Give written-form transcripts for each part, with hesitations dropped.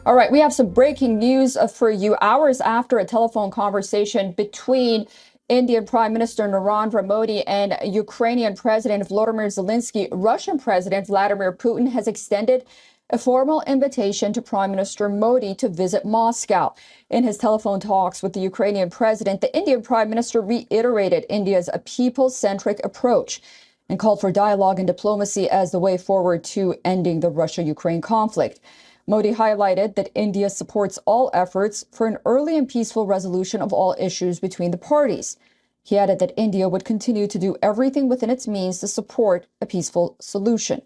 All right, we have some breaking news for you. Hours after a telephone conversation between Indian Prime Minister Narendra Modi and Ukrainian President Volodymyr Zelensky, Russian President Vladimir Putin has extended a formal invitation to Prime Minister Modi to visit Moscow. In his telephone talks with the Ukrainian president, the Indian Prime Minister reiterated India's people-centric approach and called for dialogue and diplomacy as the way forward to ending the Russia-Ukraine conflict. Modi highlighted that India supports all efforts for an early and peaceful resolution of all issues between the parties. He added that India would continue to do everything within its means to support a peaceful solution.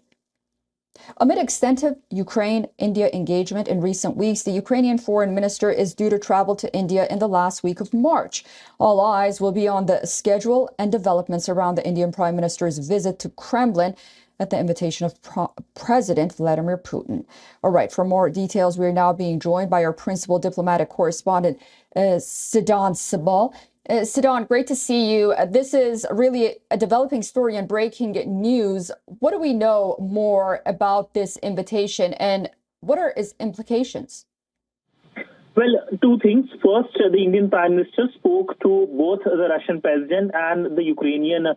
Amid extensive Ukraine-India engagement in recent weeks, the Ukrainian foreign minister is due to travel to India in the last week of March. All eyes will be on the schedule and developments around the Indian Prime Minister's visit to Kremlin at the invitation of President Vladimir Putin. All right, for more details, we are now being joined by our principal diplomatic correspondent, Siddhan Sabal. Siddhan, great to see you. This is really a developing story and breaking news. What do we know more about this invitation and what are its implications? Well, two things. First, the Indian Prime Minister spoke to both the Russian president and the Ukrainian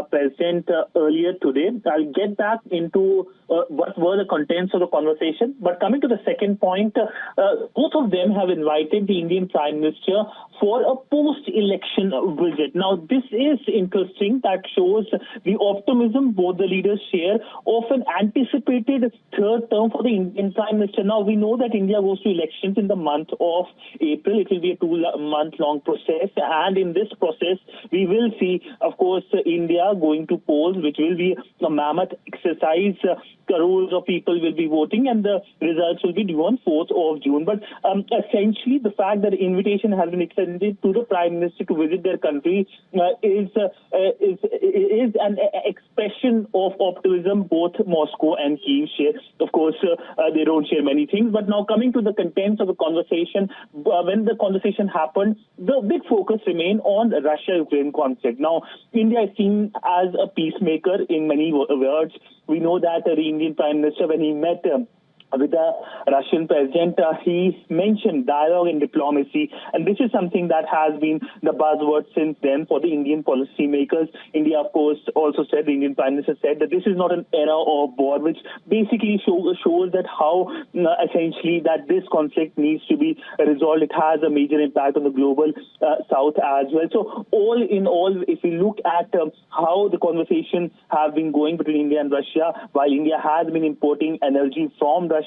president earlier today. I'll get back into what were the contents of the conversation. But coming to the second point, both of them have invited the Indian Prime Minister for a post-election visit. Now, this is interesting. That shows the optimism both the leaders share of an anticipated third term for the Indian Prime Minister. Now, we know that India goes to elections in the month of April. It will be a 2-month-long process. And in this process, we will see, of course, India going to polls, which will be a mammoth exercise. Crores of people will be voting, and the results will be due on 4th of June. But essentially, the fact that the invitation has been extended to the Prime Minister to visit their country is an expression of optimism both Moscow and Kyiv share. Of course, they don't share many things. But now coming to the contents of the conversation, when the conversation happened, the big focus remained on the Russia-Ukraine conflict. Now, India is seen as a peacemaker in many words. We know that the Indian Prime Minister, when he met with the Russian president, he mentioned dialogue and diplomacy, and this is something that has been the buzzword since then for the Indian policymakers. India, of course, also said, the Indian Prime Minister said that this is not an era of war, which basically shows that how essentially that this conflict needs to be resolved. It has a major impact on the global south as well. So all in all, if we look at how the conversations have been going between India and Russia, while India has been importing energy from Russia,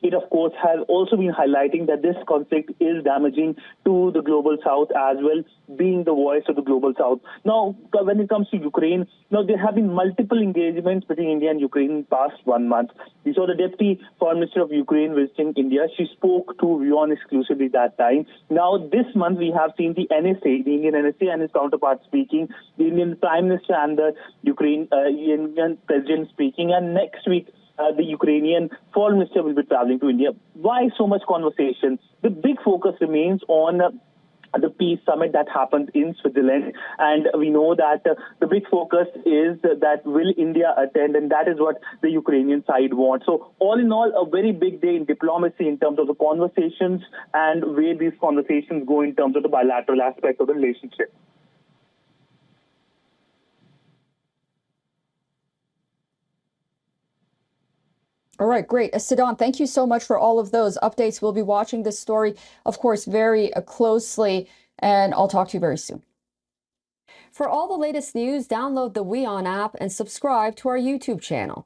it of course has also been highlighting that this conflict is damaging to the global south as well, being the voice of the global south. Now, when it comes to Ukraine, now there have been multiple engagements between India and Ukraine in the past 1 month. We saw the Deputy Foreign Minister of Ukraine visiting India. She spoke to WION exclusively that time. Now, this month we have seen the NSA, the Indian NSA and his counterpart speaking, the Indian Prime Minister and the Ukrainian President speaking, and next week the Ukrainian foreign minister will be traveling to India. Why so much conversation? The big focus remains on the peace summit that happened in Switzerland, and we know that the big focus is that will India attend, and that is what the Ukrainian side wants. So all in all, a very big day in diplomacy in terms of the conversations and where these conversations go in terms of the bilateral aspect of the relationship. All right, great. Siddhan, thank you so much for all of those updates. We'll be watching this story, of course, very closely, and I'll talk to you very soon. For all the latest news, download the WION app and subscribe to our YouTube channel.